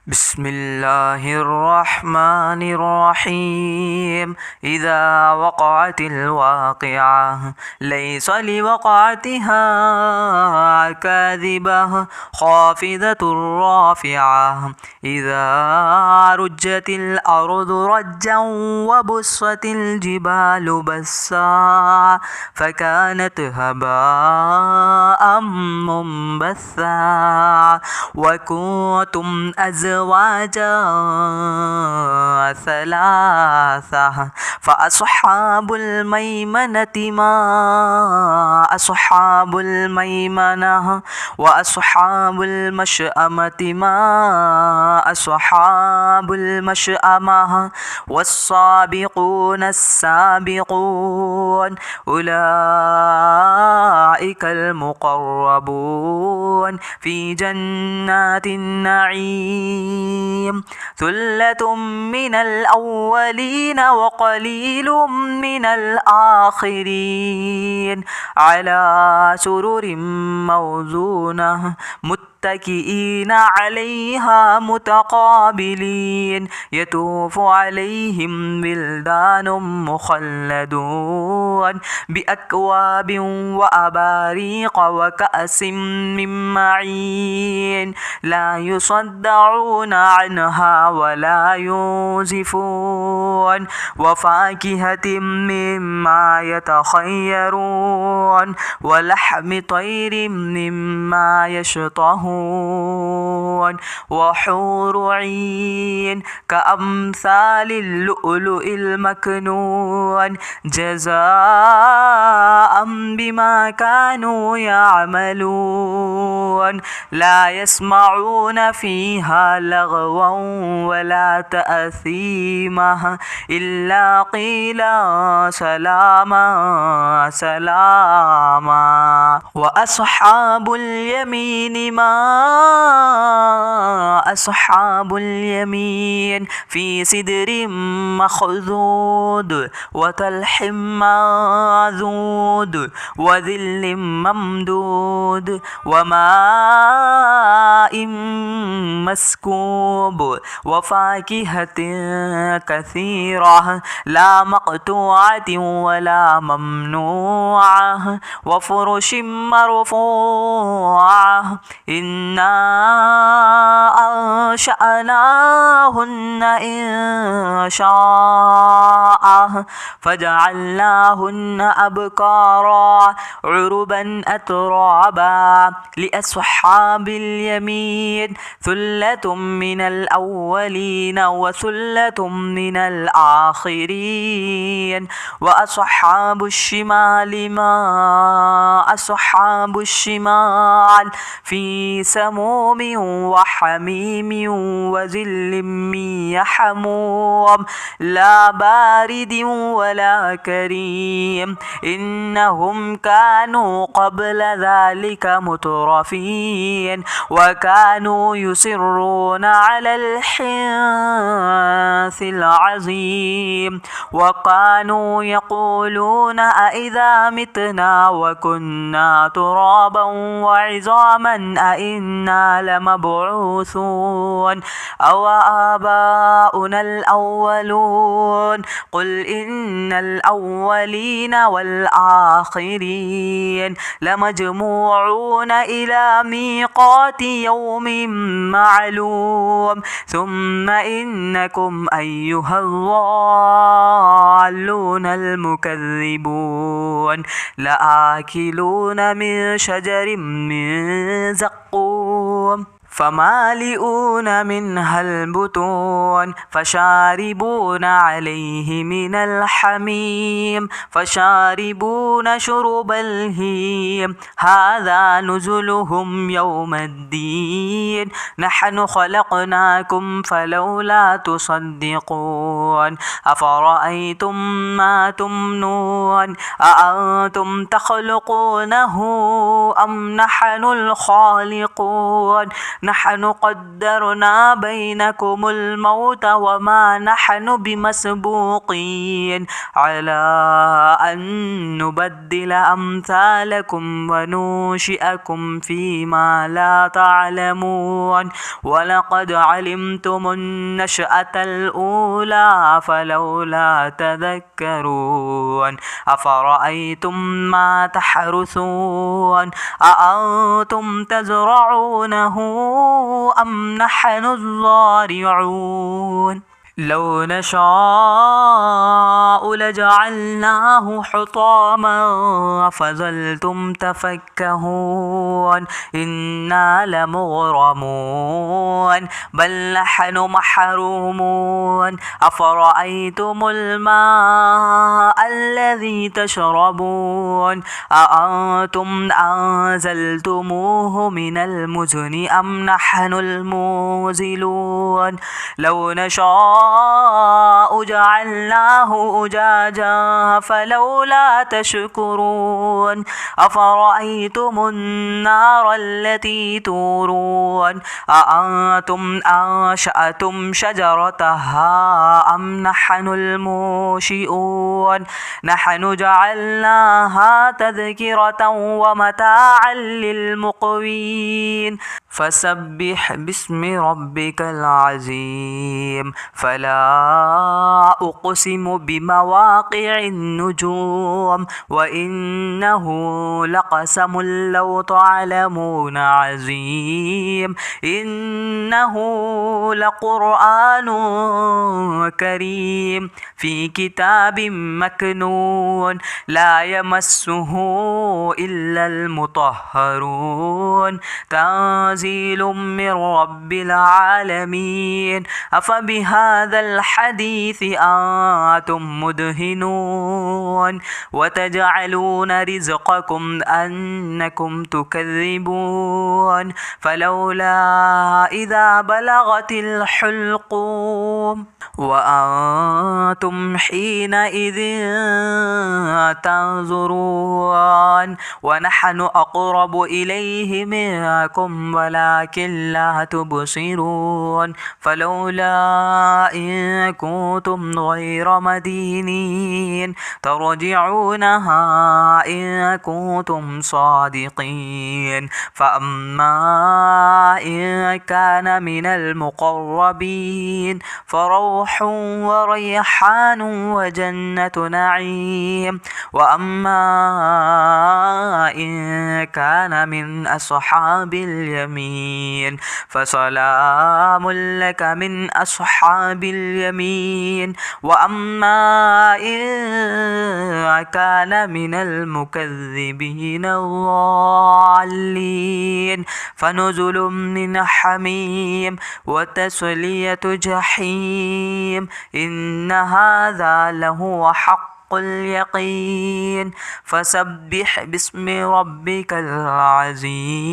بسم الله الرحمن الرحيم. إذا وقعت الواقعة ليس لوقعتها كاذبة خافضة رافعة. إذا رجت الأرض رجا وبست الجبال بسا فكانت هباء منبثا وكنتم أزواجا ثلاثة فأصحاب الميمنة ما أصحاب الميمنة وأصحاب المشأمة ما أصحاب المشأمة والسابقون السابقون أولئك المقربون في جنات النعيم. ثلة من الأولين وقليل من الآخرين على سرر موزونة متكئين عليها متقابلين يطوف عليهم ولدان مخلدون بأكواب وأباريق وكأس من معين لا يصدعون عنها ولا ينزفون وفاكهة مما يتخيرون ولحم طير مما يشتهون وحور عين كأمثال اللؤلؤ المكنون جزاء بما كانوا يعملون. لا يسمعون فيها لغوا ولا تأثيما إلا قيلا سلاما سلاما. وأصحاب اليمين ما أصحاب اليمين في سدر مخضود وطلح منضود وظل ممدود وماء مسكوب وفاكهة كثيرة لا مقطوعة ولا ممنوعة وفرش مرفوعة. إنا أنشأناهن إن شاء فجعلناهن أبكارا عربا أترابا لأصحاب اليمين ثلة من الأولين وثلة من الآخرين. وأصحاب الشمال ما أصحاب الشمال في سموم وحميم وظل من يحموم لا بارد ولا كريم إنهم كانوا قبل ذلك مترفين وكانوا يصرون على الحنث العظيم وكانوا يقولون أإذا متنا وكنا ترابا وعظاما أإنا لمبعوثون أو آباؤنا الأولون قل إن الأولين والآخرين لمجموعون إلى ميقات يوم معلوم ثم إنكم أيها الضالون المكذبون لآكلون من شجر من زقوم فمالئون منها البطون فشاربون عليه من الحميم فشاربون شرب الهيم هذا نزلهم يوم الدين نحن خلقناكم فلولا تصدقون أفرأيتم ما تمنون أأنتم تخلقونه أم نحن الخالقون نحن قدرنا بينكم الموت وما نحن بمسبوقين على أن نبدل أمثالكم وننشئكم فيما لا تعلمون ولقد علمتم النشأة الأولى فلولا تذكرون أفرأيتم ما تحرثون أأنتم تزرعونه أم نحن الزارعون لو نشاء لجعلناه حطاما فظلتم تفكهون إنا لمغرمون بل نحن محرومون أفرأيتم الماء الذي تشربون أأنتم أنزلتموه من المزن أم نحن المنزلون لو نشاء جعلناه أجاجا فلولا تشكرون أفرأيتم النار التي تورون أأنتم أنشأتم شجرتها أم نحن المنشئون نحن جعلناها تذكرة ومتاعا للمقوين فسبح باسم ربك العظيم فلا أقسم بمواقع النجوم وإنه لقسم لو تعلمون عظيم إنه لقرآن كريم في كتاب مكنون لا يمسه إلا المطهرون تنزيل من رب العالمين أفبهذا الحديث أنتم مدهنون وتجعلون رزقكم أنكم تكذبون فلولا إذا بلغت الحلقوم وأنتم حينئذ تنظرون ونحن أقرب إليه منكم ولكن لا تبصرون فلولا إن كنتم غير مدينين ترجعونها إن كنتم صادقين فأما إن كان من المقربين فروح وريحان وجنة نعيم وأما إن كان من أصحاب اليمين فسلام لك من أصحاب اليمين وأما إن كان من المكذبين الضالين فنزل من حميم وتسلية جحيم إن هذا لهو حق اليقين فسبح باسم ربك العظيم